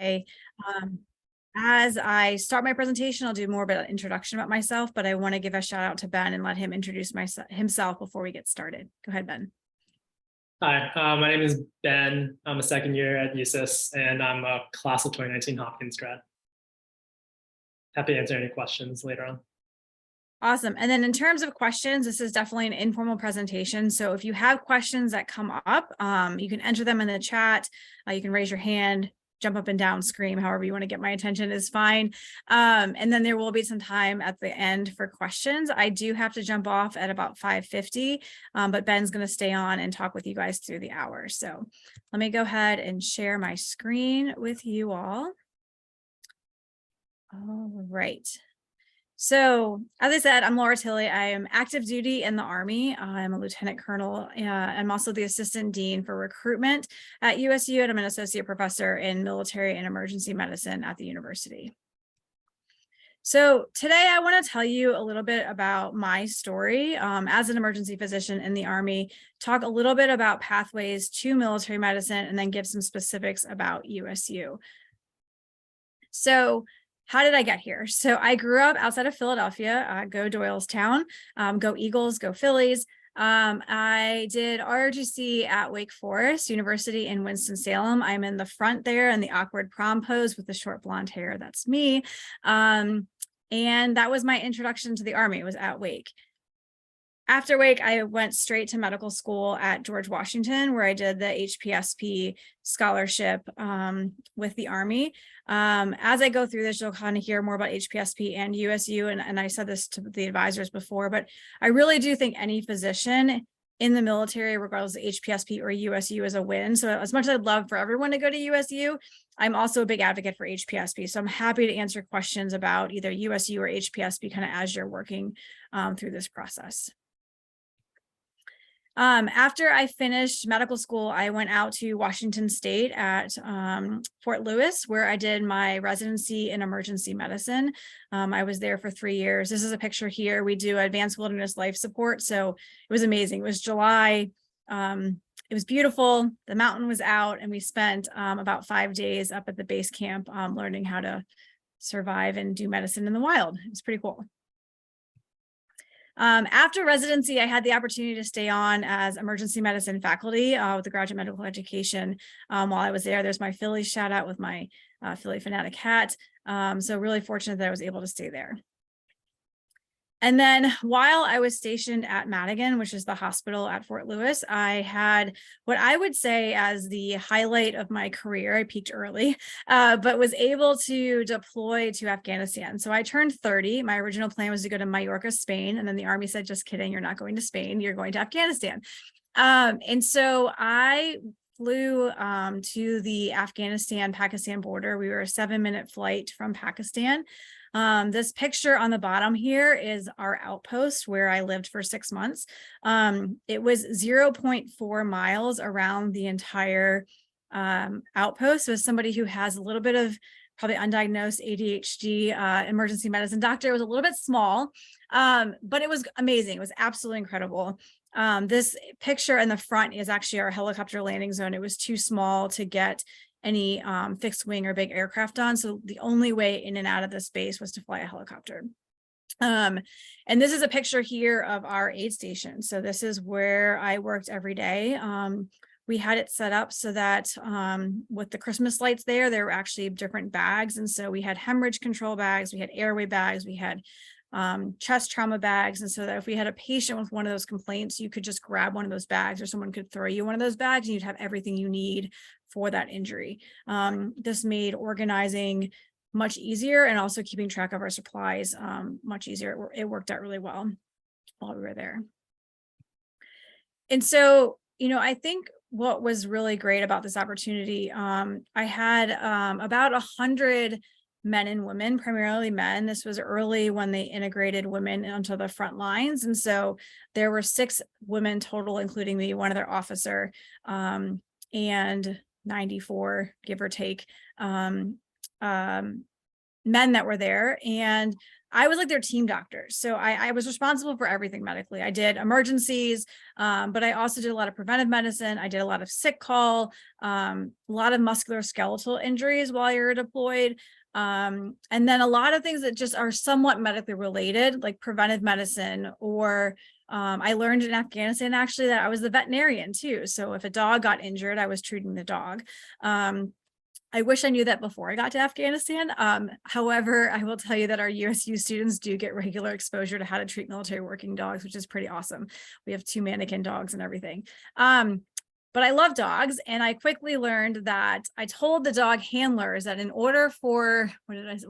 Okay. Um, as I start my presentation, I'll do more of an introduction about myself, but I want to give a shout out to Ben and let him introduce himself before we get started. Go ahead, Ben. Hi, my name is Ben. I'm a second year at USUS, and I'm a class of 2019 Hopkins grad. Happy to answer any questions later on. Awesome. And then in terms of questions, this is definitely an informal presentation. So if you have questions that come up, you can enter them in the chat. You can raise your hand, jump up and down, scream, however you want to get my attention is fine. And then there will be some time at the end for questions. I do have to jump off at about 5:50, but Ben's going to stay on and talk with you guys through the hour. So let me go ahead and share my screen with you all. All right. So, as I said, I'm Laura Tilley. I am active duty in the Army. I'm a lieutenant colonel. I'm also the assistant dean for recruitment at USU, and I'm an associate professor in military and emergency medicine at the university. So today I want to tell you a little bit about my story as an emergency physician in the Army, talk a little bit about pathways to military medicine, and then give some specifics about USU. So how did I get here? So I grew up outside of Philadelphia, go Doylestown, go Eagles, go Phillies. I did ROTC at Wake Forest University in Winston-Salem. I'm in the front there in the awkward prom pose with the short blonde hair. That's me. And that was my introduction to the Army. It was at Wake. After Wake, I went straight to medical school at George Washington, where I did the HPSP scholarship with the Army. As I go through this, you'll kind of hear more about HPSP and USU, and I said this to the advisors before, but I really do think any physician in the military, regardless of HPSP or USU, is a win. So as much as I'd love for everyone to go to USU, I'm also a big advocate for HPSP. So I'm happy to answer questions about either USU or HPSP kind of as you're working through this process. After I finished medical school, I went out to Washington State at Fort Lewis, where I did my residency in emergency medicine. I was there for 3 years. This is a picture here. We do advanced wilderness life support. So it was amazing. It was July. It was beautiful. The mountain was out, and we spent about 5 days up at the base camp learning how to survive and do medicine in the wild. It was pretty cool. After residency, I had the opportunity to stay on as emergency medicine faculty with the graduate medical education while I was there. There's my Philly shout out with my Philly fanatic hat. So really fortunate that I was able to stay there. And then while I was stationed at Madigan, which is the hospital at Fort Lewis, I had what I would say as the highlight of my career. I peaked early, but was able to deploy to Afghanistan. So I turned 30. My original plan was to go to Mallorca, Spain. And then the Army said, just kidding, you're not going to Spain, you're going to Afghanistan. And so I flew to the Afghanistan-Pakistan border. We were a 7-minute flight from Pakistan. This picture on the bottom here is our outpost where I lived for 6 months. It was 0.4 miles around the entire outpost. So as somebody who has a little bit of probably undiagnosed ADHD, emergency medicine doctor, it was a little bit small, but it was amazing. It was absolutely incredible. This picture in the front is actually our helicopter landing zone. It was too small to get any fixed wing or big aircraft on. So the only way in and out of this base was to fly a helicopter. And this is a picture here of our aid station. So this is where I worked every day. We had it set up so that with the Christmas lights there were actually different bags. And so we had hemorrhage control bags, we had airway bags, we had chest trauma bags. And so that if we had a patient with one of those complaints, you could just grab one of those bags, or someone could throw you one of those bags and you'd have everything you need for that injury. This made organizing much easier and also keeping track of our supplies much easier. It worked out really well while we were there. And so, I think what was really great about this opportunity, I had about 100 men and women, primarily men. This was early when they integrated women onto the front lines. And so there were 6 women total, including me, one other officer, and 94, give or take, men that were there. And I was like their team doctor. So I was responsible for everything medically. I did emergencies, but I also did a lot of preventive medicine. I did a lot of sick call, a lot of musculoskeletal injuries while you're deployed. And then a lot of things that just are somewhat medically related, like preventive medicine, or I learned in Afghanistan actually that I was the veterinarian too. So if a dog got injured, I was treating the dog. I wish I knew that before I got to Afghanistan. However, I will tell you that our USU students do get regular exposure to how to treat military working dogs, which is pretty awesome. We have 2 mannequin dogs and everything. But I love dogs, and I quickly learned that I told the dog handlers that in order for,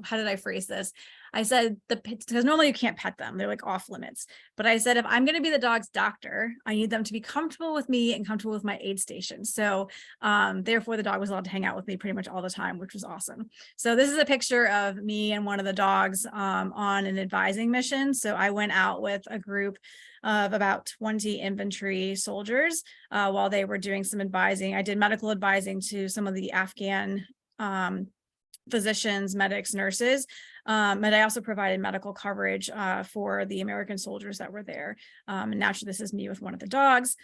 how did I phrase this? I said, because normally you can't pet them, they're like off limits. But I said, if I'm going to be the dog's doctor, I need them to be comfortable with me and comfortable with my aid station. So therefore, the dog was allowed to hang out with me pretty much all the time, which was awesome. So this is a picture of me and one of the dogs on an advising mission. So I went out with a group of about 20 infantry soldiers while they were doing some advising. I did medical advising to some of the Afghan physicians, medics, nurses, and I also provided medical coverage for the American soldiers that were there. And naturally, this is me with one of the dogs.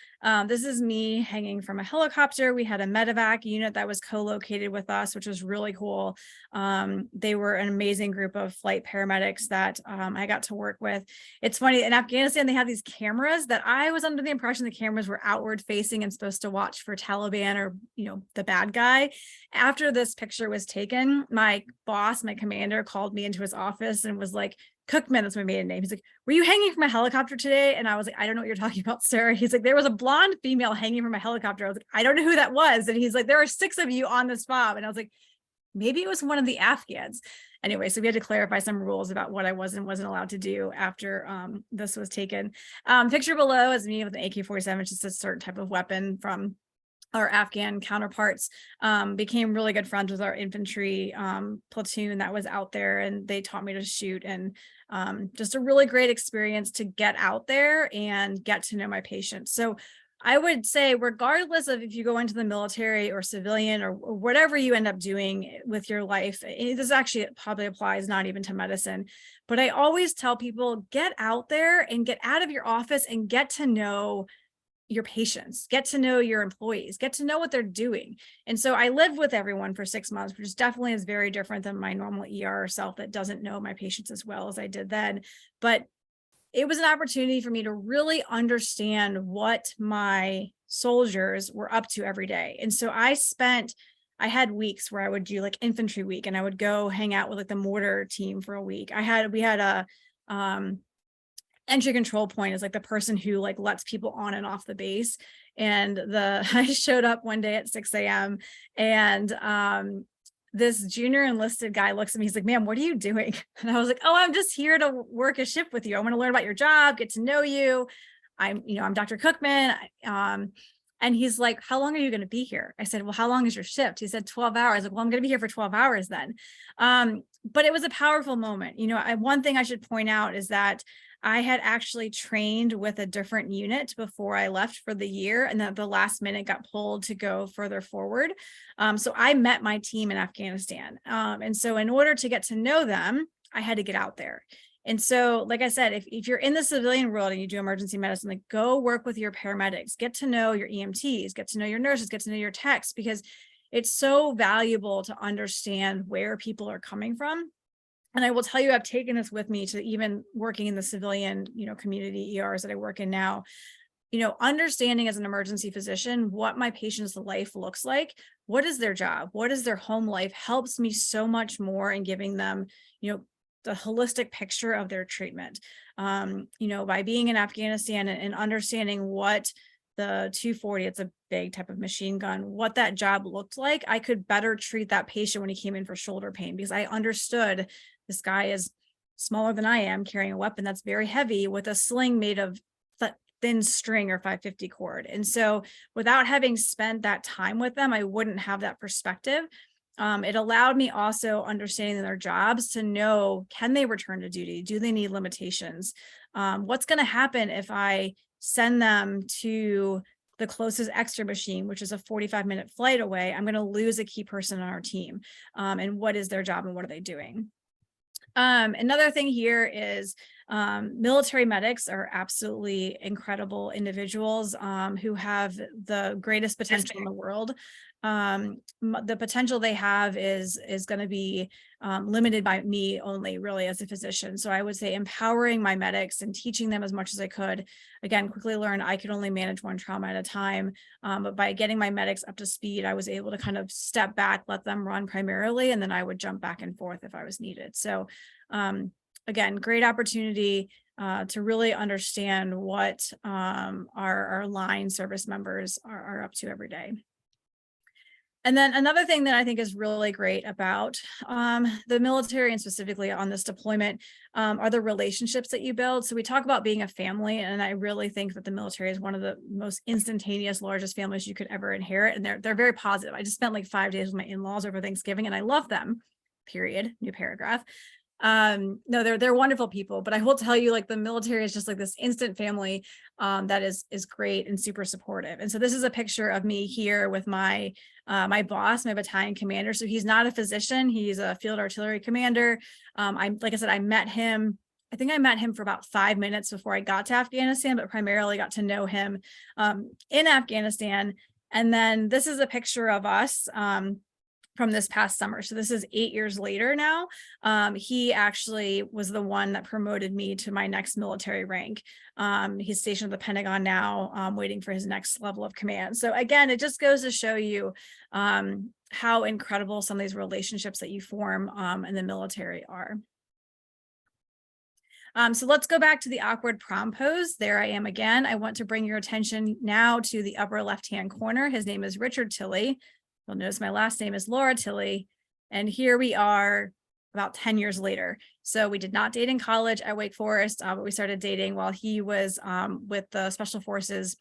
This is me hanging from a helicopter. We had a medevac unit that was co-located with us, which was really cool. They were an amazing group of flight paramedics that I got to work with. It's funny, in Afghanistan, they have these cameras that I was under the impression the cameras were outward facing and supposed to watch for Taliban or, the bad guy. After this picture was taken, my boss, my commander, called me into his office and was like, Cookman, that's my maiden name. He's like, were you hanging from a helicopter today? And I was like, I don't know what you're talking about, sir. He's like, there was a blonde female hanging from a helicopter. I was like, I don't know who that was. And he's like, there are 6 of you on this FOB. And I was like, maybe it was one of the Afghans. Anyway, so we had to clarify some rules about what I was and wasn't allowed to do after this was taken. Picture below is me with an AK-47, which is a certain type of weapon from our Afghan counterparts. Became really good friends with our infantry platoon that was out there, and they taught me to shoot, and just a really great experience to get out there and get to know my patients. So I would say, regardless of if you go into the military or civilian or whatever you end up doing with your life, this actually probably applies not even to medicine, but I always tell people, get out there and get out of your office and get to know your patients, get to know your employees, get to know what they're doing. And so I lived with everyone for 6 months, which definitely is very different than my normal ER self that doesn't know my patients as well as I did then. But it was an opportunity for me to really understand what my soldiers were up to every day. And so I had weeks where I would do like infantry week, and I would go hang out with like the mortar team for a week. We had a entry control point is like the person who like lets people on and off the base. And I showed up one day at 6 a.m. and this junior enlisted guy looks at me. He's like, ma'am, what are you doing? And I was like, oh, I'm just here to work a shift with you. I want to learn about your job, get to know you. I'm Dr. Cookman. And he's like, how long are you going to be here? I said, well, how long is your shift? He said 12 hours. I was like, well, I'm going to be here for 12 hours then. But it was a powerful moment. One thing I should point out is that I had actually trained with a different unit before I left for the year, and at the last minute got pulled to go further forward. So I met my team in Afghanistan. And so in order to get to know them, I had to get out there. And so, like I said, if you're in the civilian world and you do emergency medicine, like go work with your paramedics, get to know your EMTs, get to know your nurses, get to know your techs, because it's so valuable to understand where people are coming from. And I will tell you, I've taken this with me to even working in the civilian, community ERs that I work in now. Understanding as an emergency physician what my patient's life looks like, what is their job, what is their home life, helps me so much more in giving them, the holistic picture of their treatment. By being in Afghanistan and understanding what the 240, it's a big type of machine gun, what that job looked like, I could better treat that patient when he came in for shoulder pain, because I understood this guy is smaller than I am, carrying a weapon that's very heavy with a sling made of thin string or 550 cord. And so without having spent that time with them, I wouldn't have that perspective. It allowed me also understanding their jobs to know, can they return to duty? Do they need limitations? What's going to happen if I send them to the closest extra machine, which is a 45-minute flight away? I'm going to lose a key person on our team. And what is their job and what are they doing? Another thing here is military medics are absolutely incredible individuals who have the greatest potential in the world. The potential they have is going to be limited by me only, really, as a physician. So I would say empowering my medics and teaching them as much as I could. Again, quickly learned I could only manage one trauma at a time. But by getting my medics up to speed, I was able to kind of step back, let them run primarily, and then I would jump back and forth if I was needed. So again, great opportunity to really understand what our line service members are up to every day. And then another thing that I think is really great about the military, and specifically on this deployment, are the relationships that you build. So we talk about being a family, and I really think that the military is one of the most instantaneous, largest families you could ever inherit. And they're very positive. I just spent like 5 days with my in-laws over Thanksgiving, and I love them, period, new paragraph. No, they're wonderful people, but I will tell you, like, the military is just like this instant family that is great and super supportive. And so this is a picture of me here with my my boss, my battalion commander. So he's not a physician, he's a field artillery commander. Like I said, I met him. I think I met him for about 5 minutes before I got to Afghanistan, but primarily got to know him in Afghanistan. And then this is a picture of us from this past summer. So this is 8 years later now. He actually was the one that promoted me to my next military rank. He's stationed at the Pentagon now, waiting for his next level of command. So again, it just goes to show you how incredible some of these relationships that you form in the military are. So let's go back to the awkward prom pose. There I am again. I want to bring your attention now to the upper left-hand corner. His name is Richard Tilley. You'll notice my last name is Laura Tilley. And here we are about 10 years later. So we did not date in college at Wake Forest, but we started dating while he was with the Special Forces,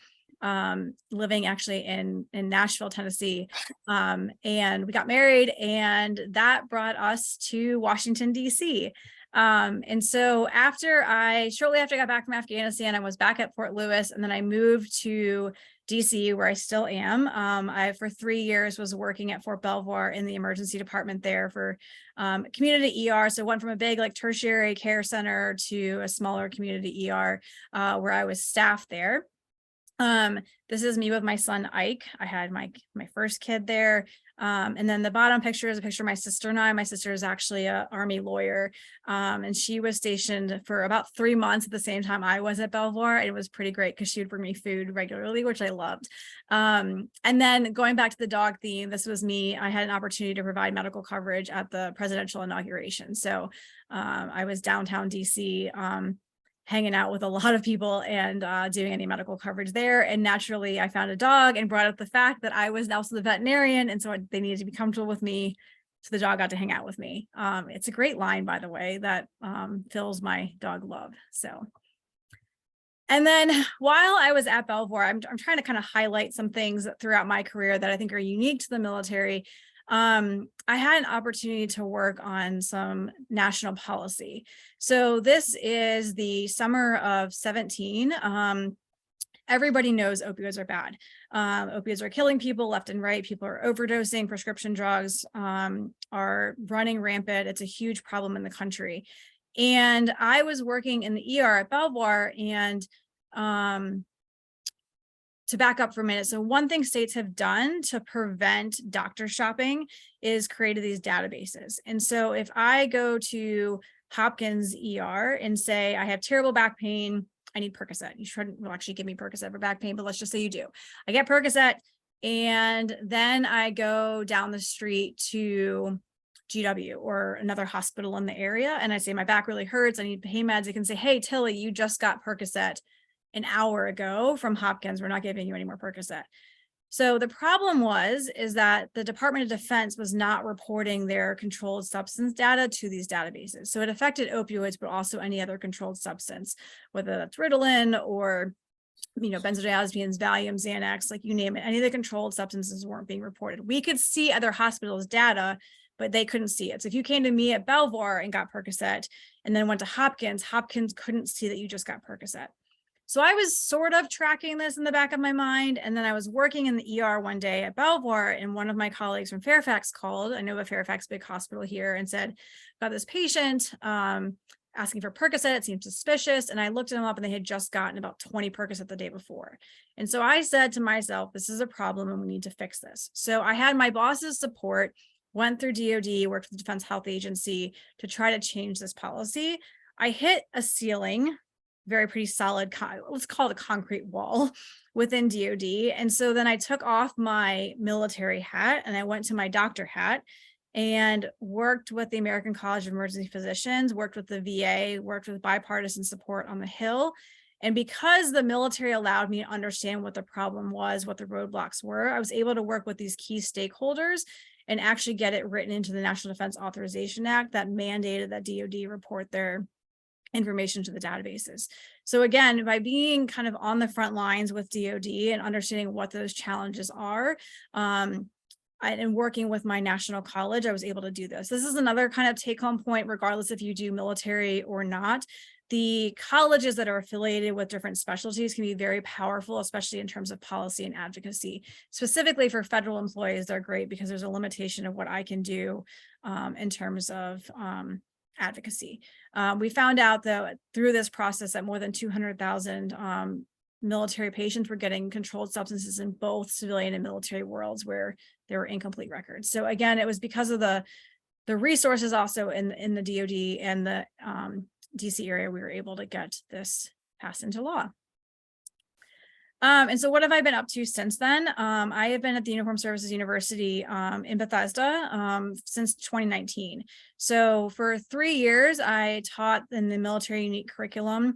living actually in Nashville, Tennessee. And we got married, and that brought us to Washington, D.C. And so shortly after I got back from Afghanistan, I was back at Fort Lewis, and then I moved to DC, where I still am. I, for 3 years, was working at Fort Belvoir in the emergency department there for community ER. So went from a big like tertiary care center to a smaller community ER where I was staff there. This is me with my son Ike. I had my first kid there. And then the bottom picture is a picture of my sister and I. My sister is actually an Army lawyer, and she was stationed for about 3 months at the same time I was at Belvoir. It was pretty great because she would bring me food regularly, which I loved. And then going back to the dog theme, this was me. I had an opportunity to provide medical coverage at the presidential inauguration. So I was downtown DC, hanging out with a lot of people and doing any medical coverage there. And naturally, I found a dog and brought up the fact that I was also the veterinarian. And so they needed to be comfortable with me. So the dog got to hang out with me. It's a great line, by the way, that fills my dog love. So, and then while I was at Belvoir, I'm trying to kind of highlight some things throughout my career that I think are unique to the military. I had an opportunity to work on some national policy. So this is the summer of 17. Everybody knows opioids are bad. Opioids are killing people left and right. People are overdosing. Prescription drugs are running rampant. It's a huge problem in the country. And I was working in the ER at Belvoir, and to back up for a minute. So one thing states have done to prevent doctor shopping is created these databases. And so if I go to Hopkins ER and say, I have terrible back pain, I need Percocet. You shouldn't actually give me Percocet for back pain, but let's just say you do. I get Percocet, and then I go down the street to GW or another hospital in the area, and I say, my back really hurts, I need pain meds. They can say, hey, Tilly, you just got Percocet an hour ago from Hopkins. We're not giving you any more Percocet. So the problem is that the Department of Defense was not reporting their controlled substance data to these databases. So it affected opioids, but also any other controlled substance, whether that's Ritalin or, benzodiazepines, Valium, Xanax, like you name it. Any of the controlled substances weren't being reported. We could see other hospitals' data, but they couldn't see it. So if you came to me at Belvoir and got Percocet and then went to Hopkins, Hopkins couldn't see that you just got Percocet. So I was sort of tracking this in the back of my mind. And then I was working in the ER one day at Belvoir, and one of my colleagues from Fairfax called. I know a Fairfax big hospital here, and said, got this patient asking for Percocet. It seemed suspicious. And I looked them up, and they had just gotten about 20 Percocet the day before. And so I said to myself, this is a problem and we need to fix this. So I had my boss's support, went through DOD, worked with the Defense Health Agency to try to change this policy. I hit a ceiling, very pretty solid, let's call it a concrete wall within DOD. And so then I took off my military hat and I went to my doctor hat and worked with the American College of Emergency Physicians, worked with the VA, worked with bipartisan support on the Hill. And because the military allowed me to understand what the problem was, what the roadblocks were, I was able to work with these key stakeholders and actually get it written into the National Defense Authorization Act that mandated that DOD report their information to the databases. So again, by being kind of on the front lines with DOD and understanding what those challenges are, and working with my national college, I was able to do this. This is another kind of take-home point, regardless if you do military or not. The colleges that are affiliated with different specialties can be very powerful, especially in terms of policy and advocacy. Specifically for federal employees, they're great because there's a limitation of what I can do in terms of advocacy. We found out, though, through this process that more than 200,000 military patients were getting controlled substances in both civilian and military worlds where there were incomplete records. So again, it was because of the resources also in the DOD and the DC area, we were able to get this passed into law. And so what have I been up to since then? I have been at the Uniformed Services University in Bethesda since 2019. So for 3 years, I taught in the military unique curriculum,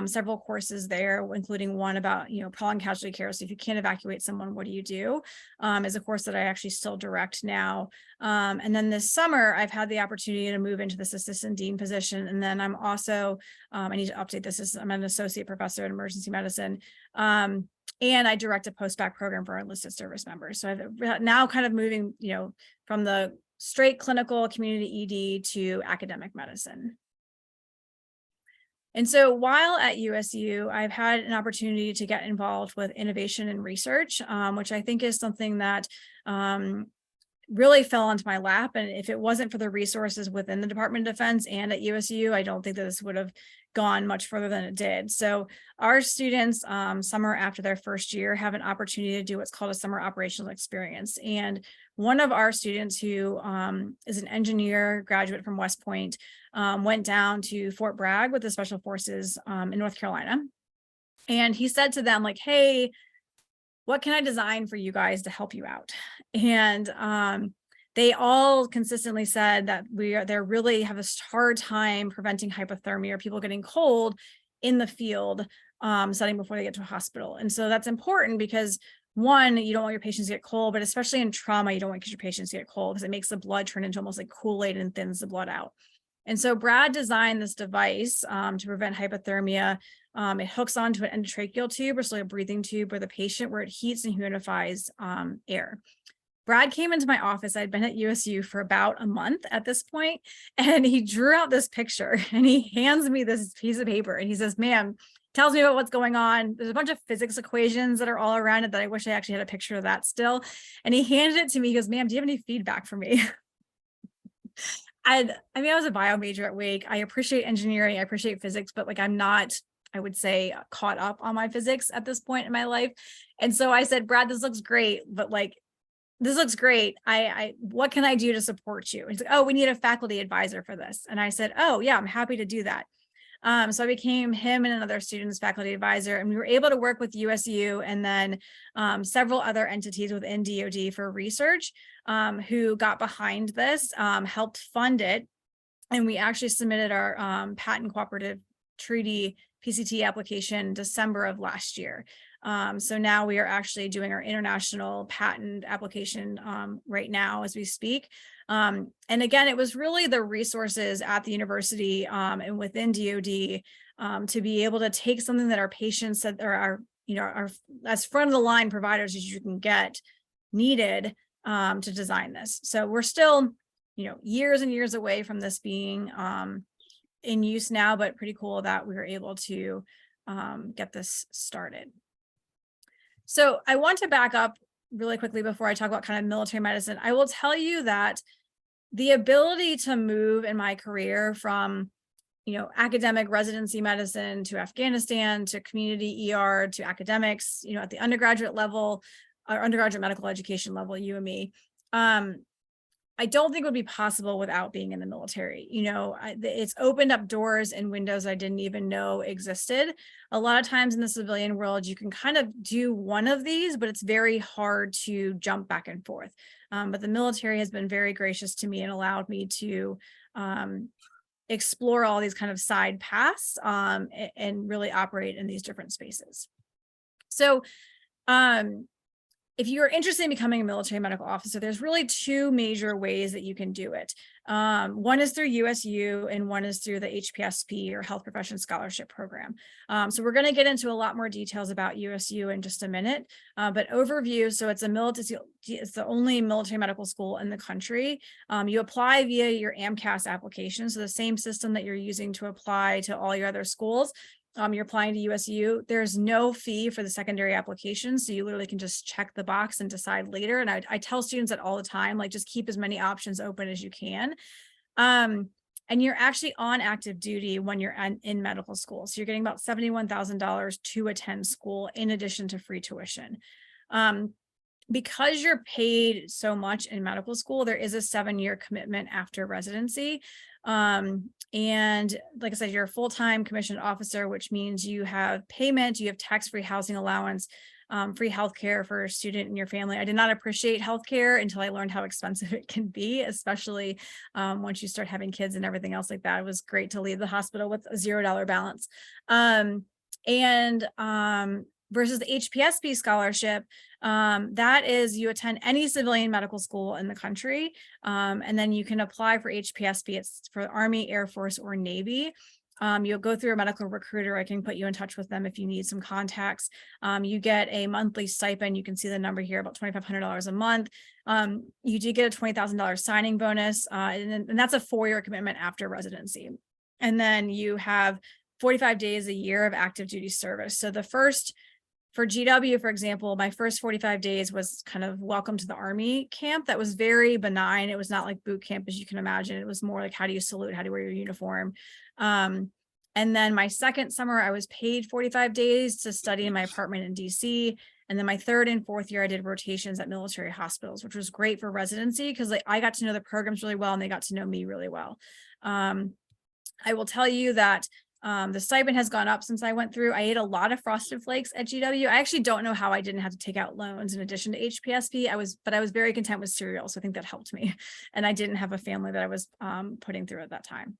several courses there, including one about, prolonged casualty care. So if you can't evacuate someone, what do you do? Is a course that I actually still direct now. And then this summer, I've had the opportunity to move into this assistant dean position. And then I'm also, I need to update this, I'm an associate professor in emergency medicine. And I direct a post-bac program for our enlisted service members. So I've now kind of moving, from the straight clinical community ED to academic medicine. And so while at USU, I've had an opportunity to get involved with innovation and research, which I think is something that really fell onto my lap. And if it wasn't for the resources within the Department of Defense and at USU, I don't think that this would have gone much further than it did. So our students, summer after their first year, have an opportunity to do what's called a summer operational experience. And one of our students, who is an engineer graduate from West Point, went down to Fort Bragg with the Special Forces in North Carolina. And he said to them, like, hey, what can I design for you guys to help you out? And they all consistently said that they really have a hard time preventing hypothermia or people getting cold in the field setting before they get to a hospital. And so that's important because, one, you don't want your patients to get cold, but especially in trauma, you don't want your patients to get cold because it makes the blood turn into almost like Kool-Aid and thins the blood out. And so Brad designed this device to prevent hypothermia. It hooks onto an endotracheal tube, or so a breathing tube, where the patient, where it heats and humidifies air. Brad came into my office. I'd been at USU for about a month at this point, and he drew out this picture and he hands me this piece of paper and he says, ma'am, tells me about what's going on. There's a bunch of physics equations that are all around it that I wish I actually had a picture of that still. And he handed it to me. He goes, ma'am, do you have any feedback for me? I was a bio major at Wake. I appreciate engineering. I appreciate physics, but like, I'm not, I would say, caught up on my physics at this point in my life. And so I said, Brad, this looks great, but like, this looks great. What can I do to support you? He's like, oh, we need a faculty advisor for this. And I said, oh yeah, I'm happy to do that. So I became him and another student's faculty advisor, and we were able to work with USU and then several other entities within DOD for research who got behind this, helped fund it. And we actually submitted our patent cooperative treaty PCT application December of last year. So now we are actually doing our international patent application right now as we speak. And again, it was really the resources at the university and within DOD to be able to take something that our patients that are as front of the line providers as you can get needed to design this. So we're still, years and years away from this being in use now, but pretty cool that we were able to get this started. So I want to back up really quickly before I talk about kind of military medicine. I will tell you that the ability to move in my career from, academic residency medicine to Afghanistan to community ER to academics, at the undergraduate level or undergraduate medical education level, you and me, I don't think it would be possible without being in the military. It's opened up doors and windows I didn't even know existed. A lot of times in the civilian world, you can kind of do one of these, but it's very hard to jump back and forth. But the military has been very gracious to me and allowed me to explore all these kind of side paths and really operate in these different spaces. So if you're interested in becoming a military medical officer, there's really two major ways that you can do it. One is through USU and one is through the HPSP or Health Profession Scholarship Program. So we're going to get into a lot more details about USU in just a minute, but overview. So it's the only military medical school in the country. You apply via your AMCAS application. So the same system that you're using to apply to all your other schools. You're applying to USU. There's no fee for the secondary application. So you literally can just check the box and decide later. And I tell students that all the time, like just keep as many options open as you can. And you're actually on active duty when you're in medical school. So you're getting about $71,000 to attend school in addition to free tuition. Because you're paid so much in medical school, there is a 7-year commitment after residency. And like I said, you're a full-time commissioned officer, which means you have payment, you have tax-free housing allowance, free healthcare for a student and your family. I did not appreciate healthcare until I learned how expensive it can be, especially once you start having kids and everything else like that. It was great to leave the hospital with a $0 balance. Versus the HPSP scholarship, that is you attend any civilian medical school in the country, and then you can apply for HPSP. It's for Army, Air Force, or Navy. You'll go through a medical recruiter. I can put you in touch with them if you need some contacts. You get a monthly stipend. You can see the number here, about $2,500 a month. You do get a $20,000 signing bonus, and that's a 4-year commitment after residency. And then you have 45 days a year of active duty service. So for GW, for example, my first 45 days was kind of welcome to the Army camp. That was very benign. It was not like boot camp, as you can imagine. It was more like, how do you salute? How do you wear your uniform? And then my second summer, I was paid 45 days to study in my apartment in DC. And then my third and fourth year, I did rotations at military hospitals, which was great for residency because I got to know the programs really well and they got to know me really well. I will tell you that the stipend has gone up since I went through. I ate a lot of Frosted Flakes at GW. I actually don't know how I didn't have to take out loans in addition to HPSP. But I was very content with cereal. So I think that helped me. And I didn't have a family that I was putting through at that time.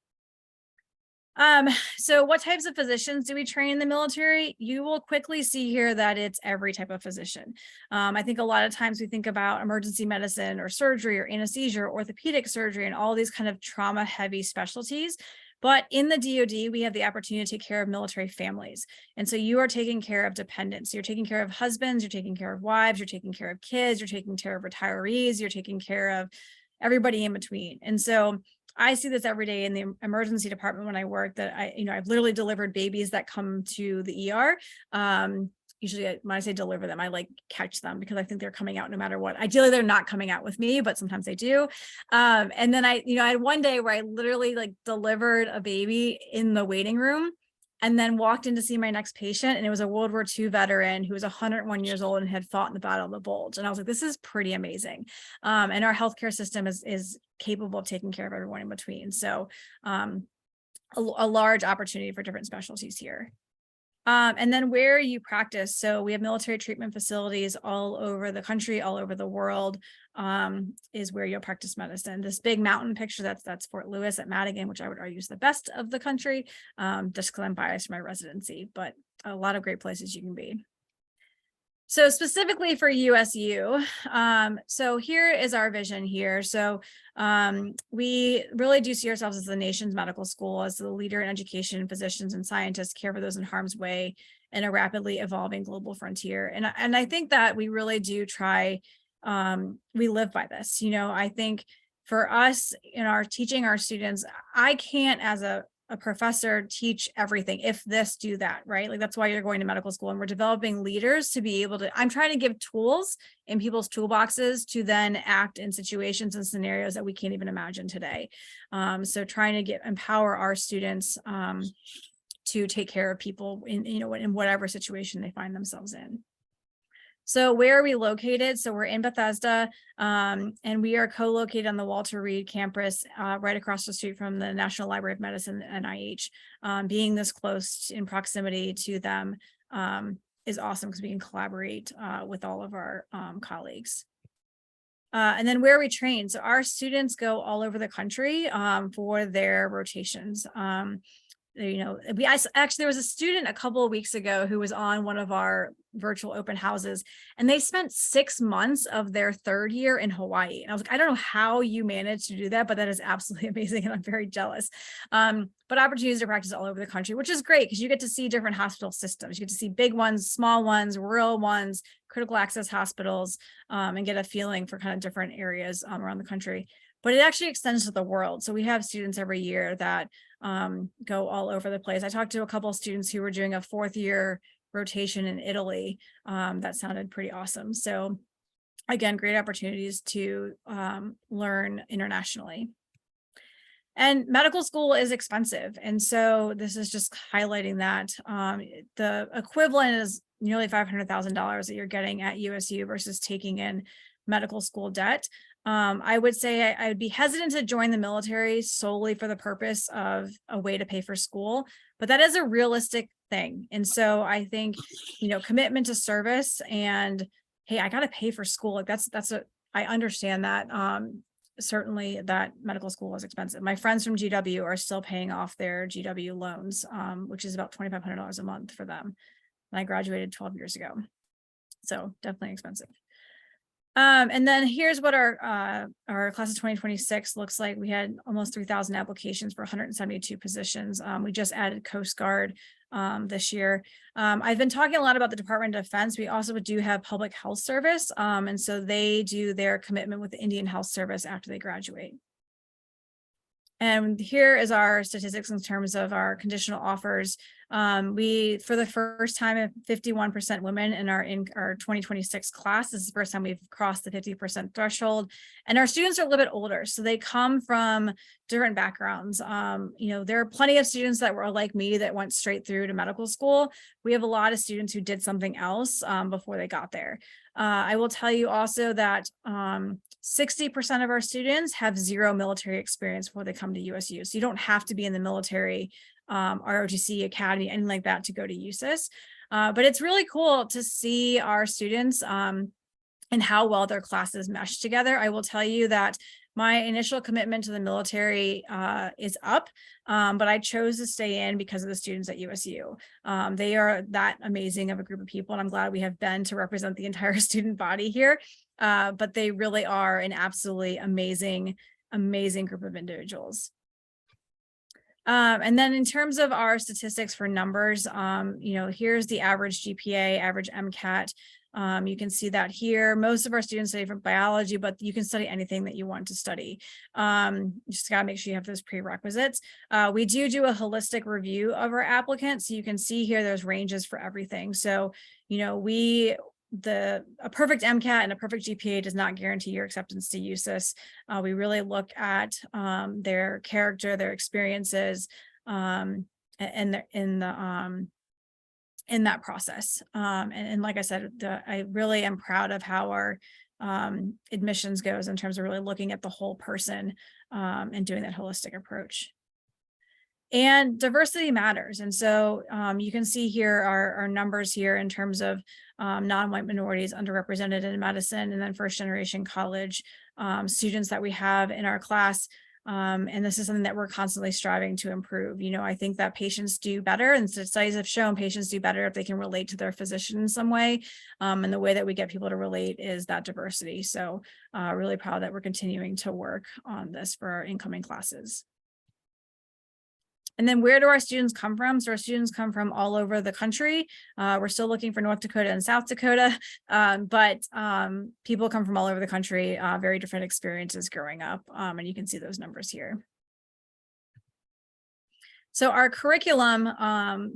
So what types of physicians do we train in the military? You will quickly see here that it's every type of physician. I think a lot of times we think about emergency medicine or surgery or anesthesia or orthopedic surgery and all these kind of trauma heavy specialties. But in the DoD, we have the opportunity to take care of military families. And so you are taking care of dependents. You're taking care of husbands, you're taking care of wives, you're taking care of kids, you're taking care of retirees, you're taking care of everybody in between. And so I see this every day in the emergency department when I work, that I've literally delivered babies that come to the ER. Usually when I say deliver them, I like catch them because I think they're coming out no matter what. Ideally, they're not coming out with me, but sometimes they do. And then I had one day where I literally like delivered a baby in the waiting room and then walked in to see my next patient. And it was a World War II veteran who was 101 years old and had fought in the Battle of the Bulge. And I was like, this is pretty amazing. And our healthcare system is capable of taking care of everyone in between. So a large opportunity for different specialties here. And then where you practice. So we have military treatment facilities all over the country, all over the world, is where you'll practice medicine. This big mountain picture, that's Fort Lewis at Madigan, which I would argue is the best of the country, just because I'm biased for my residency, but a lot of great places you can be. So specifically for USU, so here is our vision here. So we really do see ourselves as the nation's medical school, as the leader in education. Physicians and scientists care for those in harm's way in a rapidly evolving global frontier. And I think that we really do try, we live by this. I think for us in our teaching our students, I can't as a a professor teach everything, if this, do that, right? Like that's why you're going to medical school, and we're developing leaders to be able to, I'm trying to give tools in people's toolboxes to then act in situations and scenarios that we can't even imagine today. So trying to empower our students to take care of people in whatever situation they find themselves in. So where are we located? So we're in Bethesda, and we are co-located on the Walter Reed campus, right across the street from the National Library of Medicine, NIH. Being this close in proximity to them is awesome because we can collaborate with all of our colleagues. And then where we train. So our students go all over the country for their rotations. Actually, there was a student a couple of weeks ago who was on one of our virtual open houses, and they spent 6 months of their third year in Hawaii. And I was like, I don't know how you managed to do that, but that is absolutely amazing. And I'm very jealous. But opportunities to practice all over the country, which is great because you get to see different hospital systems. You get to see big ones, small ones, rural ones, critical access hospitals, and get a feeling for kind of different areas around the country. But it actually extends to the world. So we have students every year that go all over the place. I talked to a couple of students who were doing a 4th year rotation in Italy. That sounded pretty awesome. So again, great opportunities to learn internationally. And medical school is expensive. And so this is just highlighting that the equivalent is nearly $500,000 that you're getting at USU versus taking in medical school debt. I would say I would be hesitant to join the military solely for the purpose of a way to pay for school, but that is a realistic thing. And so I think, commitment to service and, hey, I got to pay for school. Like I understand that. Certainly that medical school is expensive. My friends from GW are still paying off their GW loans, which is about $2,500 a month for them. And I graduated 12 years ago. So definitely expensive. And then here's what our class of 2026 looks like. We had almost 3,000 applications for 172 positions. We just added Coast Guard this year. I've been talking a lot about the Department of Defense. We also do have Public Health Service. And so they do their commitment with the Indian Health Service after they graduate. And here is our statistics in terms of our conditional offers. We, for the first time, have 51% women in our 2026 class. This is the first time we've crossed the 50% threshold. And our students are a little bit older, so they come from different backgrounds. There are plenty of students that were like me that went straight through to medical school. We have a lot of students who did something else before they got there. I will tell you also that 60% of our students have 0 military experience before they come to USU. So you don't have to be in the military, ROTC Academy, anything like that to go to USUS. But it's really cool to see our students and how well their classes mesh together. I will tell you that my initial commitment to the military is up, but I chose to stay in because of the students at USU. They are that amazing of a group of people, and I'm glad we have Ben to represent the entire student body here. But they really are an absolutely amazing group of individuals. And then in terms of our statistics for numbers, here's the average GPA, average MCAT. You can see that here. Most of our students study for biology, but you can study anything that you want to study. You just gotta make sure you have those prerequisites. We do a holistic review of our applicants. So you can see here, there's ranges for everything. So, a perfect MCAT and a perfect GPA does not guarantee your acceptance to USUS. We really look at their character, their experiences, in that process. And like I said, I really am proud of how our admissions goes in terms of really looking at the whole person and doing that holistic approach. And diversity matters. And so you can see here our numbers here in terms of non-white minorities underrepresented in medicine, and then first generation college students that we have in our class. And this is something that we're constantly striving to improve. I think that patients do better, and studies have shown patients do better if they can relate to their physician in some way. And the way that we get people to relate is that diversity. So really proud that we're continuing to work on this for our incoming classes. And then where do our students come from? So our students come from all over the country. We're still looking for North Dakota and South Dakota, but people come from all over the country, very different experiences growing up. And you can see those numbers here. So our curriculum,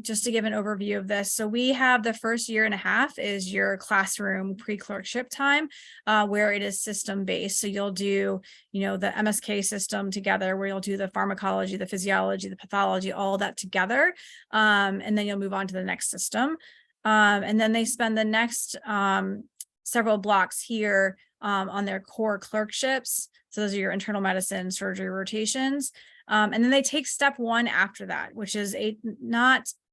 just to give an overview of this, so we have the first year and a half is your classroom pre-clerkship time, where it is system-based. So you'll do, the MSK system together, where you'll do the pharmacology, the physiology, the pathology, all that together. And then you'll move on to the next system. And then they spend the next several blocks here on their core clerkships. So those are your internal medicine, surgery rotations. And then they take step one after that, which is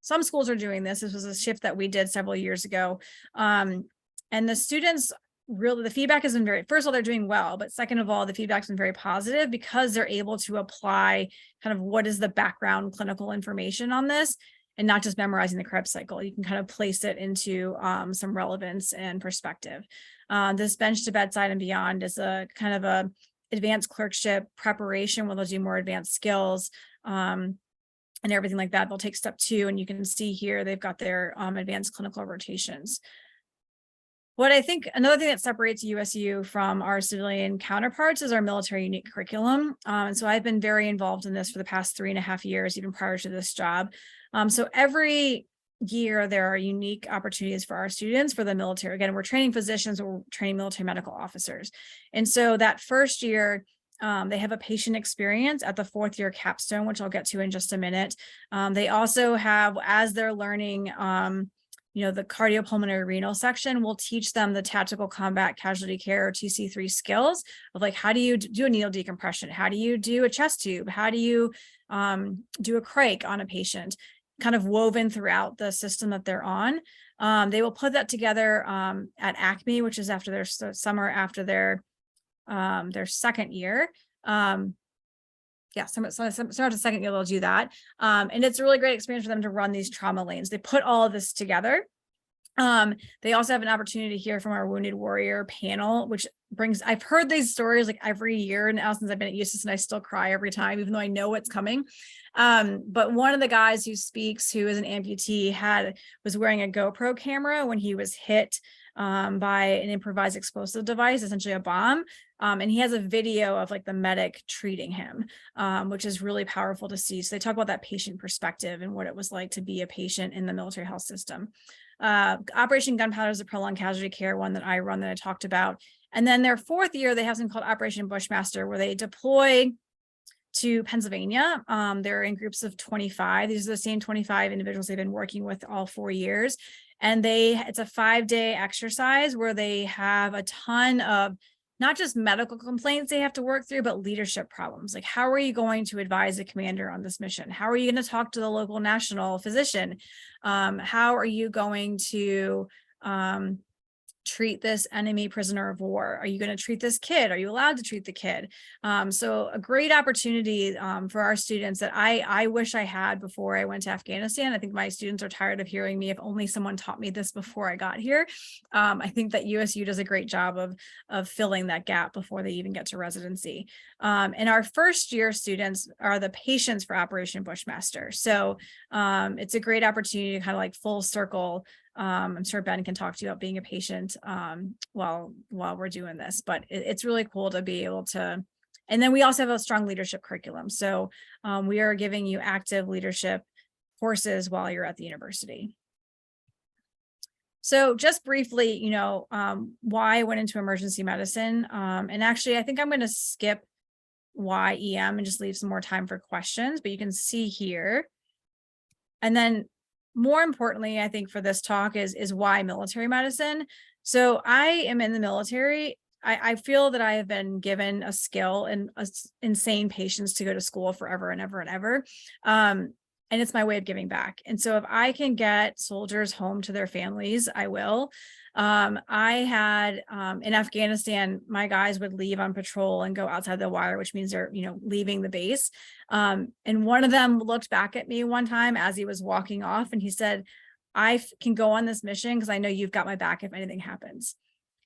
some schools are doing this. This was a shift that we did several years ago. And the students really, the feedback has been first of all, they're doing well, but second of all, the feedback's been very positive because they're able to apply kind of what is the background clinical information on this and not just memorizing the Krebs cycle. You can kind of place it into some relevance and perspective. This bench to bedside and beyond is a kind of a advanced clerkship preparation where they'll do more advanced skills and everything like that. They'll take step two, and you can see here they've got their advanced clinical rotations. What I think another thing that separates USU from our civilian counterparts is our military unique curriculum. And so I've been very involved in this for the past 3.5 years, even prior to this job. So every year there are unique opportunities for our students for the military. Again, we're training physicians, we're training military medical officers. And so that first year, they have a patient experience at the 4th year capstone, which I'll get to in just a minute. They also have, as they're learning, the cardiopulmonary renal section will teach them the tactical combat casualty care or TC3 skills of like, how do you do a needle decompression? How do you do a chest tube? How do you do a crake on a patient? Kind of woven throughout the system that they're on. They will put that together at Acme, which is after their summer after their second year. Summer after second year, they'll do that. And it's a really great experience for them to run these trauma lanes. They put all of this together. They also have an opportunity to hear from our Wounded Warrior panel, which I've heard these stories like every year now since I've been at USUS, and I still cry every time, even though I know what's coming. But one of the guys who speaks, who is an amputee, was wearing a GoPro camera when he was hit by an improvised explosive device, essentially a bomb. And he has a video of like the medic treating him, which is really powerful to see. So they talk about that patient perspective and what it was like to be a patient in the military health system. Operation Gunpowder is a prolonged casualty care one that I run that I talked about. And then their 4th year, they have something called Operation Bushmaster, where they deploy to Pennsylvania. They're in groups of 25. These are the same 25 individuals they've been working with all 4 years. And it's a 5-day exercise where they have a ton of not just medical complaints they have to work through, but leadership problems. Like, how are you going to advise the commander on this mission? How are you going to talk to the local national physician? How are you going to treat this enemy prisoner of war? Are you going to treat this kid? Are you allowed to treat the kid? So a great opportunity for our students that I wish I had before I went to Afghanistan. I think my students are tired of hearing me, if only someone taught me this before I got here. I think that USU does a great job of filling that gap before they even get to residency. And our first year students are the patients for Operation Bushmaster. So it's a great opportunity to kind of like full circle. I'm sure Ben can talk to you about being a patient while we're doing this, but it's really cool to be able to. And then we also have a strong leadership curriculum. So we are giving you active leadership courses while you're at the university. So just briefly, why I went into emergency medicine. And actually, I think I'm going to skip why EM and just leave some more time for questions, but you can see here. And then more importantly, I think for this talk is why military medicine. So I am in the military. I feel that I have been given a skill and insane patience to go to school forever and ever and ever. And it's my way of giving back. And so if I can get soldiers home to their families, I will. I had in Afghanistan, my guys would leave on patrol and go outside the wire, which means they're, leaving the base. And one of them looked back at me one time as he was walking off, and he said, I can go on this mission because I know you've got my back if anything happens.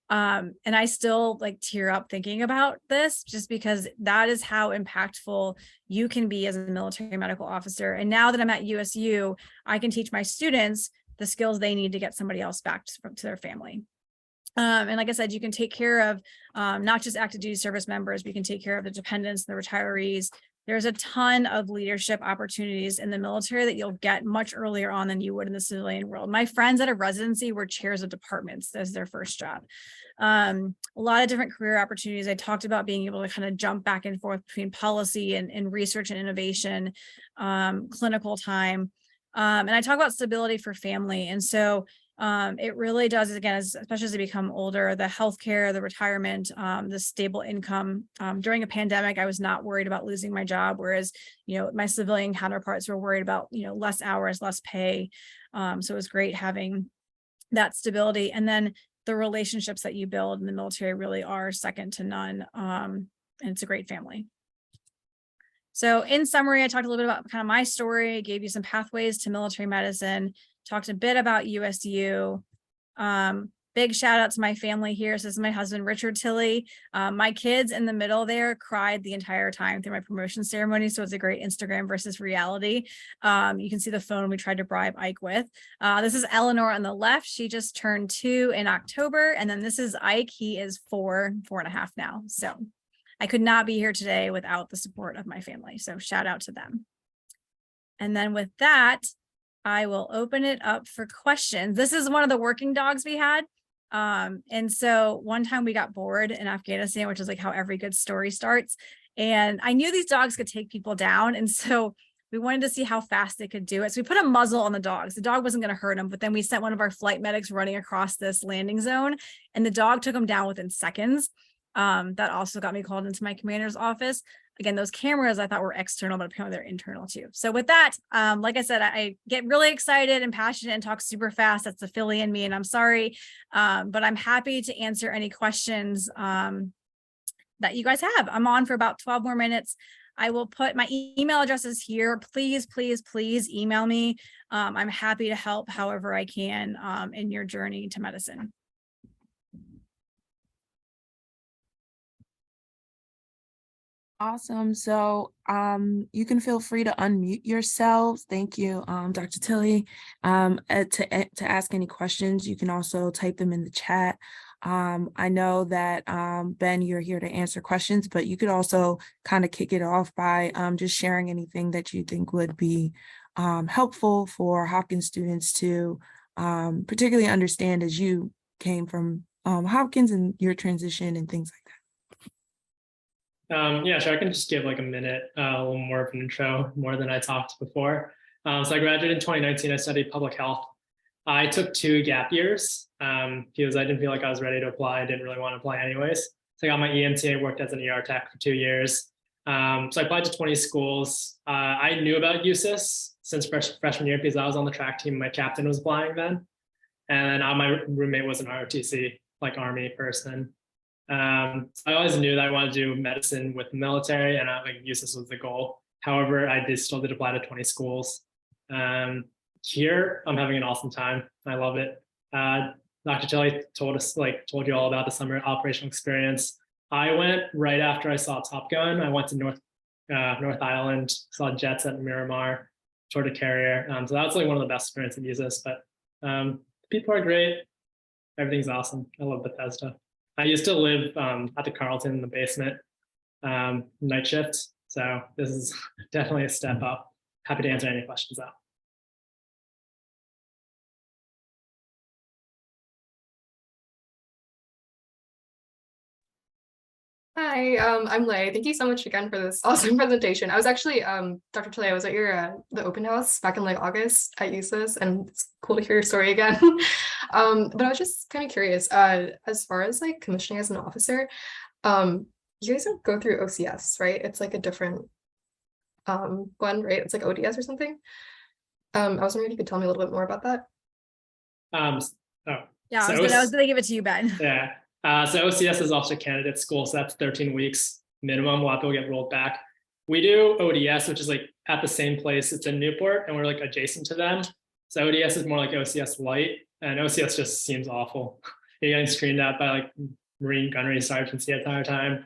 And I still like tear up thinking about this, just because that is how impactful you can be as a military medical officer. And now that I'm at USU, I can teach my students the skills they need to get somebody else back to their family. And like I said, you can take care of not just active duty service members, but you can take care of the dependents, the retirees, there's a ton of leadership opportunities in the military that you'll get much earlier on than you would in the civilian world. My friends at a residency were chairs of departments as their first job. A lot of different career opportunities. I talked about being able to kind of jump back and forth between policy and research and innovation, clinical time. And I talk about stability for family. And so it really does, again, especially as they become older, the healthcare, the retirement, the stable income. During a pandemic, I was not worried about losing my job, whereas, my civilian counterparts were worried about, less hours, less pay. So it was great having that stability. And then the relationships that you build in the military really are second to none. And it's a great family. So in summary, I talked a little bit about kind of my story, gave you some pathways to military medicine, talked a bit about USU. Big shout out to my family here. So this is my husband, Richard Tilley. My kids in the middle there cried the entire time through my promotion ceremony. So it's a great Instagram versus reality. You can see the phone we tried to bribe Ike with. This is Eleanor on the left. She just turned 2 in October. And then this is Ike. He is 4.5 now. So I could not be here today without the support of my family. So shout out to them. And then with that, I will open it up for questions. This is one of the working dogs we had. And so one time we got bored in Afghanistan, which is like how every good story starts. And I knew these dogs could take people down. And so we wanted to see how fast they could do it. So we put a muzzle on the dogs. The dog wasn't going to hurt them, but then we sent one of our flight medics running across this landing zone, and the dog took him down within seconds. That also got me called into my commander's office. Again, those cameras I thought were external, but apparently they're internal too. So with that, like I said, I get really excited and passionate and talk super fast. That's the Philly in me, and I'm sorry, but I'm happy to answer any questions that you guys have. I'm on for about 12 more minutes. I will put my email addresses here. Please, please, please email me. I'm happy to help however I can in your journey to medicine. Awesome. So you can feel free to unmute yourselves. Thank you, Dr. Tilley. To ask any questions, you can also type them in the chat. I know that Ben, you're here to answer questions, but you could also kind of kick it off by just sharing anything that you think would be helpful for Hopkins students to particularly understand as you came from Hopkins and your transition and things like that. Yeah, sure. I can just give like a minute, a little more of an intro, more than I talked before. So I graduated in 2019. I studied public health. I took 2 gap years because I didn't feel like I was ready to apply. I didn't really want to apply anyways. So I got my EMT. I worked as an ER tech for 2 years. So I applied to 20 schools. I knew about USUS since freshman year because I was on the track team. My captain was applying then. And my roommate was an ROTC, like Army person. So I always knew that I wanted to do medicine with the military, and like USUS was the goal. However, I still did apply to 20 schools. Here, I'm having an awesome time. I love it. Dr. Tilley told you all about the summer operational experience. I went right after I saw Top Gun. I went to North Island, saw jets at Miramar, toured a carrier. So that was like one of the best experiences at USUS. But people are great. Everything's awesome. I love Bethesda. I used to live at the Carlton in the basement, night shift. So this is definitely a step up. Happy to answer any questions though. Hi, I'm Lei. Thank you so much again for this awesome presentation. I was actually, Dr. Tilley, I was at your the open house back in like August at USUS, and it's cool to hear your story again. But I was just kind of curious, as far as like commissioning as an officer, you guys don't go through OCS, right? It's like a different one, right? It's like ODS or something. I was wondering if you could tell me a little bit more about that. Yeah, I was gonna give it to you, Ben. Yeah. So OCS is also candidate school, so that's 13 weeks minimum. A lot of people get rolled back. We do ODS, which is like at the same place. It's in Newport, and we're like adjacent to them. So ODS is more like OCS light, and OCS just seems awful. You're getting screened at by like Marine gunnery sergeants the entire time.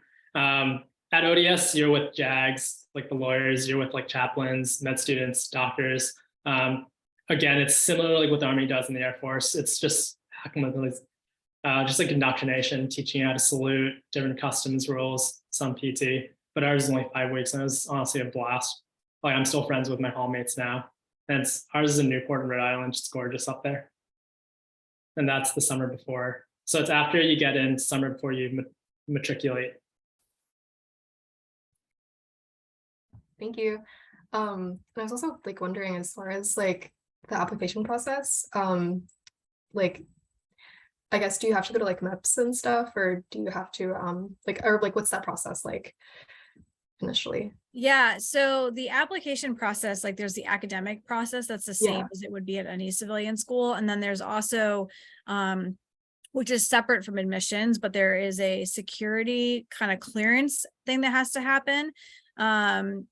At ODS, you're with JAGs, like the lawyers. You're with like chaplains, med students, doctors. Again, it's similar like what the Army does in the Air Force. It's just like indoctrination, teaching you how to salute, different customs rules, some PT. but ours is only 5 weeks, and it was honestly a blast. Like, I'm still friends with my hallmates now, and ours is in Newport in Rhode Island. It's gorgeous up there, and that's the summer before. So it's after you get in, summer before you matriculate. Thank you. And I was also like wondering, as far as like the application process, like, I guess, do you have to go to like MEPS and stuff, or do you have to what's that process like initially? Yeah, so the application process, like there's the academic process, that's the same Yeah. as it would be at any civilian school. And then there's also, which is separate from admissions, but there is a security kind of clearance thing that has to happen. And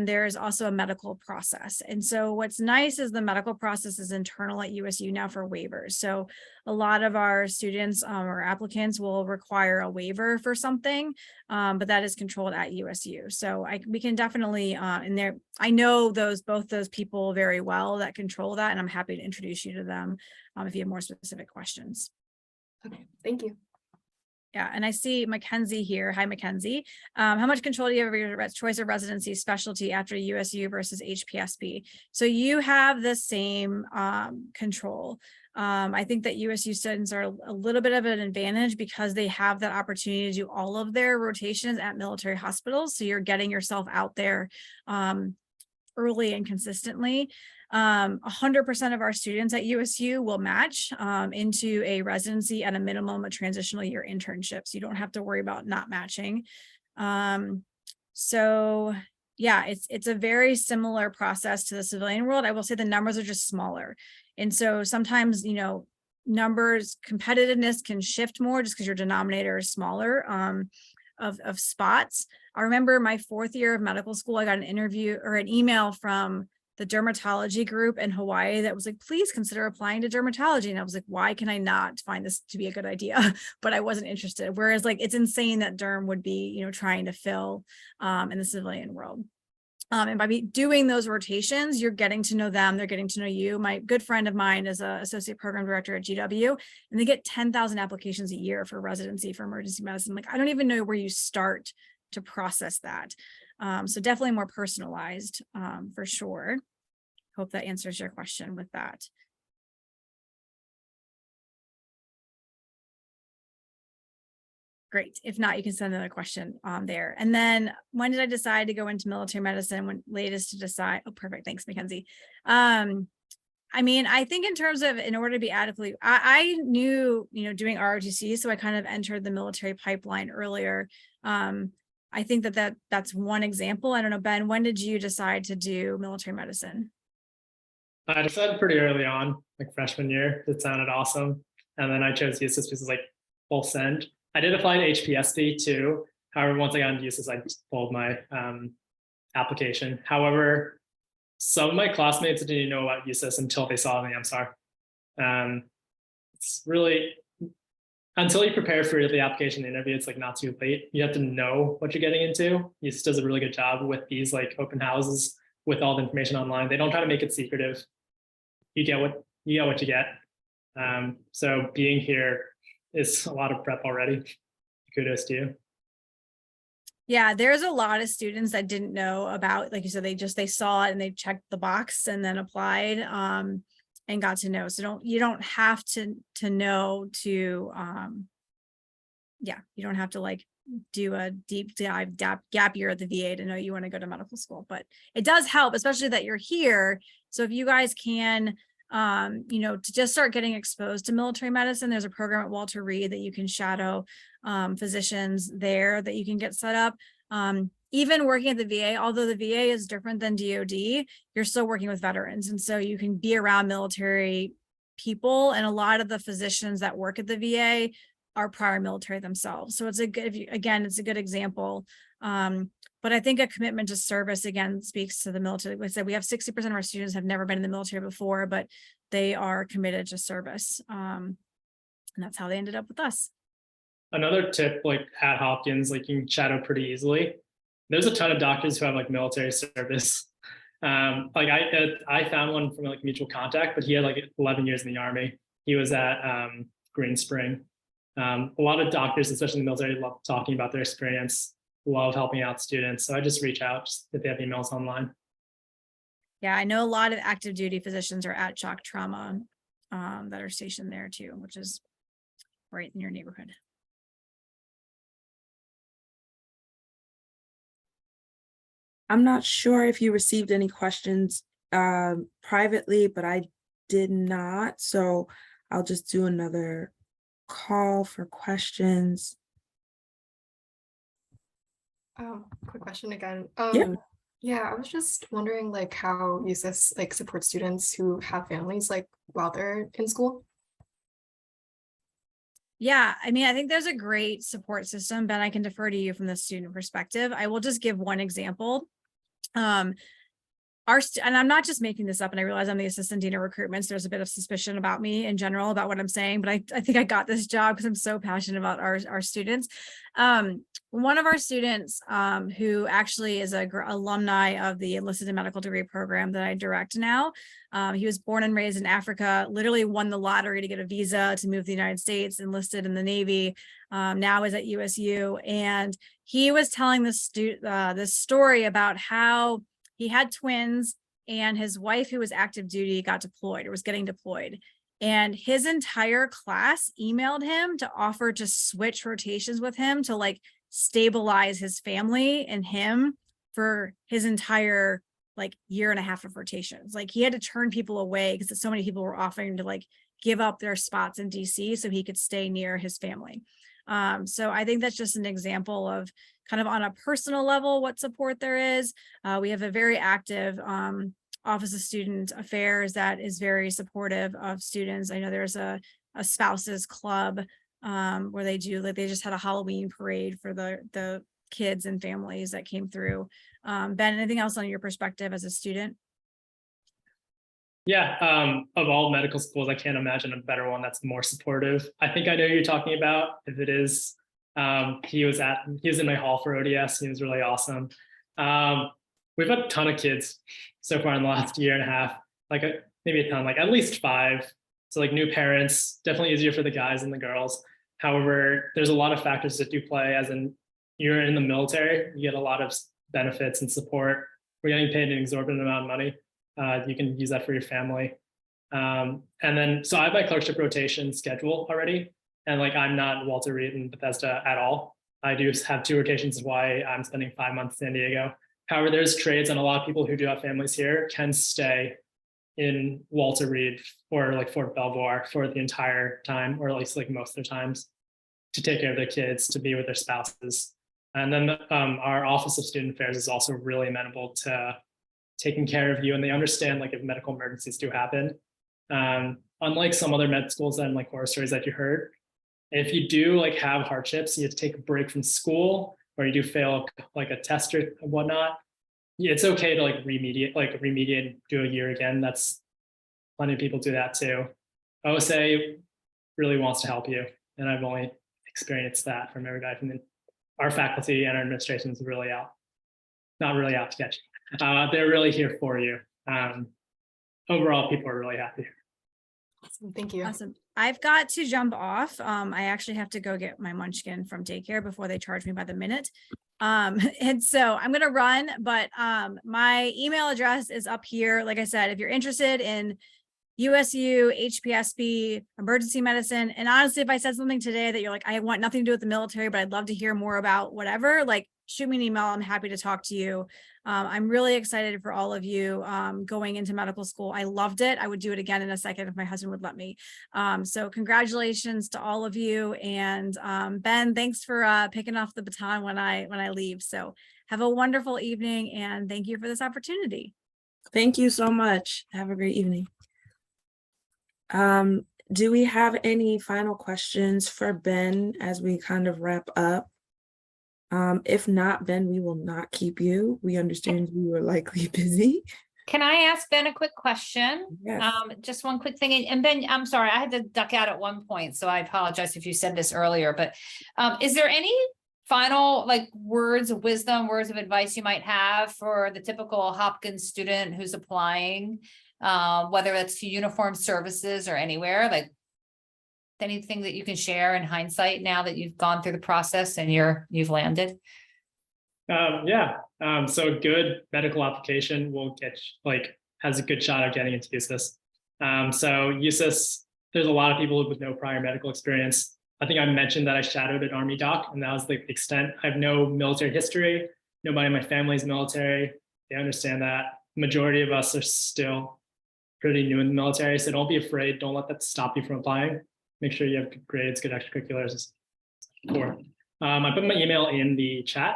there's also a medical process. And so what's nice is the medical process is internal at USU now for waivers. So a lot of our students or applicants will require a waiver for something, but that is controlled at USU. So we can definitely, I know both those people very well that control that, and I'm happy to introduce you to them if you have more specific questions. Okay, thank you. Yeah, and I see Mackenzie here. Hi, Mackenzie. How much control do you have over your choice of residency specialty after USU versus HPSB? So you have the same control. I think that USU students are a little bit of an advantage because they have that opportunity to do all of their rotations at military hospitals. So you're getting yourself out there early and consistently. 100% of our students at USU will match into a residency at a minimum, a transitional year internship. So you don't have to worry about not matching. So yeah, it's a very similar process to the civilian world. I will say the numbers are just smaller. And so sometimes, numbers, competitiveness can shift more just because your denominator is smaller of spots. I remember my 4th year of medical school, I got an interview or an email from the dermatology group in Hawaii that was like, please consider applying to dermatology. And I was like, why can I not find this to be a good idea? But I wasn't interested. Whereas like, it's insane that derm would be, trying to fill in the civilian world. And by doing those rotations, you're getting to know them. They're getting to know you. My good friend of mine is an associate program director at GW, and they get 10,000 applications a year for residency for emergency medicine. Like, I don't even know where you start to process that. So definitely more personalized for sure. Hope that answers your question with that. Great. If not, you can send another question there. And then when did I decide to go into military medicine? When latest to decide? Oh, perfect. Thanks, Mackenzie. I mean, I think in terms of, in order to be adequately, I knew, doing ROTC, so I kind of entered the military pipeline earlier. I think that's one example. I don't know, Ben, when did you decide to do military medicine? I decided pretty early on, like freshman year. It sounded awesome. And then I chose USS because it's like full send. I did apply to HPSB too. However, once I got into USS, I just pulled my application. However, some of my classmates didn't know about USS until they saw the MSAR. It's really, until you prepare for the application interview, it's like not too late. You have to know what you're getting into. USS does a really good job with these like open houses with all the information online. They don't try to make it secretive. You get what you get. So being here is a lot of prep already. Kudos to you. Yeah, there's a lot of students that didn't know about, like you said, they saw it and they checked the box and then applied and got to know. So you don't have to know to you don't have to like do a deep dive gap year at the VA to know you want to go to medical school, but it does help, especially that you're here. So if you guys can to just start getting exposed to military medicine, there's a program at Walter Reed that you can shadow physicians there that you can get set up. Even working at the VA, although the VA is different than DOD, you're still working with veterans. And so you can be around military people, and a lot of the physicians that work at the VA are prior military themselves. So it's a good, it's a good example. But I think a commitment to service, again, speaks to the military. Like I said, we have 60% of our students have never been in the military before, but they are committed to service. And that's how they ended up with us. Another tip, like at Hopkins, like you can shadow pretty easily. There's a ton of doctors who have like military service. Like I found one from like mutual contact, but he had like 11 years in the Army. He was at Green Spring. A lot of doctors, especially in the military, love talking about their experience love helping out students. So I just reach out just if they have emails online. Yeah, I know a lot of active duty physicians are at shock trauma that are stationed there too, which is right in your neighborhood. I'm not sure if you received any questions privately, but I did not. So I'll just do another call for questions. Quick question again. Yeah. Yeah, I was just wondering like how USUS like supports students who have families like while they're in school. Yeah, I mean, I think there's a great support system. Ben, I can defer to you from the student perspective. I will just give one example. And I'm not just making this up, and I realize I'm the assistant dean of recruitment, so there's a bit of suspicion about me in general about what I'm saying, but I think I got this job because I'm so passionate about our students. One of our students who actually is a alumni of the enlisted medical degree program that I direct now, he was born and raised in Africa, literally won the lottery to get a visa to move to the United States, enlisted in the Navy, now is at USU, and he was telling this story about how he had twins and his wife, who was active duty, got deployed or was getting deployed. And his entire class emailed him to offer to switch rotations with him to like stabilize his family and him for his entire like year and a half of rotations. Like he had to turn people away because so many people were offering to like give up their spots in DC so he could stay near his family. So I think that's just an example of kind of on a personal level, what support there is. We have a very active Office of Student Affairs that is very supportive of students. I know there's a spouses club where they do, like they just had a Halloween parade for the kids and families that came through. Ben, anything else on your perspective as a student? Yeah, of all medical schools, I can't imagine a better one that's more supportive. I think I know who you're talking about. If it is, he was in my hall for ODS. He was really awesome. We've had a ton of kids so far in the last year and a half, like maybe a ton, like at least 5. So like new parents, definitely easier for the guys and the girls. However, there's a lot of factors that do play, as in you're in the military, you get a lot of benefits and support. We're getting paid an exorbitant amount of money. You can use that for your family. And then, so I have my clerkship rotation schedule already. And like, I'm not Walter Reed and Bethesda at all. I do have 2 rotations, why I'm spending 5 months in San Diego. However, there's trades, and a lot of people who do have families here can stay in Walter Reed or like Fort Belvoir for the entire time, or at least like most of the times, to take care of their kids, to be with their spouses. And then our Office of Student Affairs is also really amenable to taking care of you, and they understand like if medical emergencies do happen. Unlike some other med schools and like horror stories that you heard, if you do like have hardships, you have to take a break from school, or you do fail like a test or whatnot, it's okay to like remediate, do a year again. That's plenty of people do that too. OSA really wants to help you, and I've only experienced that from every guy from our faculty, and our administration is really not really out to get you. They're really here for you. Overall, people are really happy. Awesome. Thank you. Awesome. I've got to jump off. I actually have to go get my munchkin from daycare before they charge me by the minute. And so I'm going to run, but my email address is up here. Like I said, if you're interested in USU, HPSB, emergency medicine, and honestly, if I said something today that you're like, I want nothing to do with the military, but I'd love to hear more about whatever, like shoot me an email. I'm happy to talk to you. I'm really excited for all of you going into medical school. I loved it. I would do it again in a second if my husband would let me. So congratulations to all of you. And Ben, thanks for picking off the baton when I leave. So have a wonderful evening, and thank you for this opportunity. Thank you so much. Have a great evening. Do we have any final questions for Ben as we kind of wrap up? If not, Ben, we will not keep you. We understand you are likely busy. Can I ask Ben a quick question? Yes. Just one quick thing. And Ben, I'm sorry, I had to duck out at one point, so I apologize if you said this earlier, but is there any final like words of wisdom, words of advice you might have for the typical Hopkins student who's applying, whether that's to uniform services or anywhere, like anything that you can share in hindsight now that you've gone through the process and you've landed? Yeah, so good medical application will get has a good shot of getting into USUS. So USUS, there's a lot of people with no prior medical experience. I think I mentioned that I shadowed an Army doc, and that was the extent. I have no military history. Nobody in my family is military. They understand that. Majority of us are still pretty new in the military, so don't be afraid. Don't let that stop you from applying. Make sure you have good grades, good extracurriculars. Core. I put my email in the chat.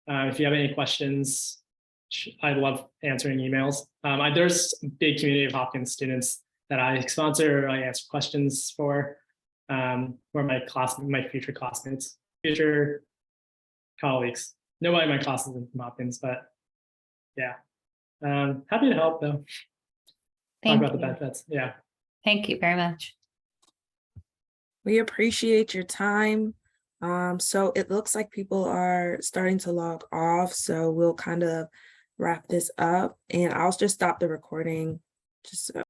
If you have any questions, I love answering emails. There's a big community of Hopkins students that I sponsor, I answer questions for my future classmates, future colleagues. Nobody in my class is from Hopkins, but yeah. Happy to help though. Talk Thank about the you. benefits. Yeah. Thank you very much. We appreciate your time. So it looks like people are starting to log off, so we'll kind of wrap this up, and I'll just stop the recording just so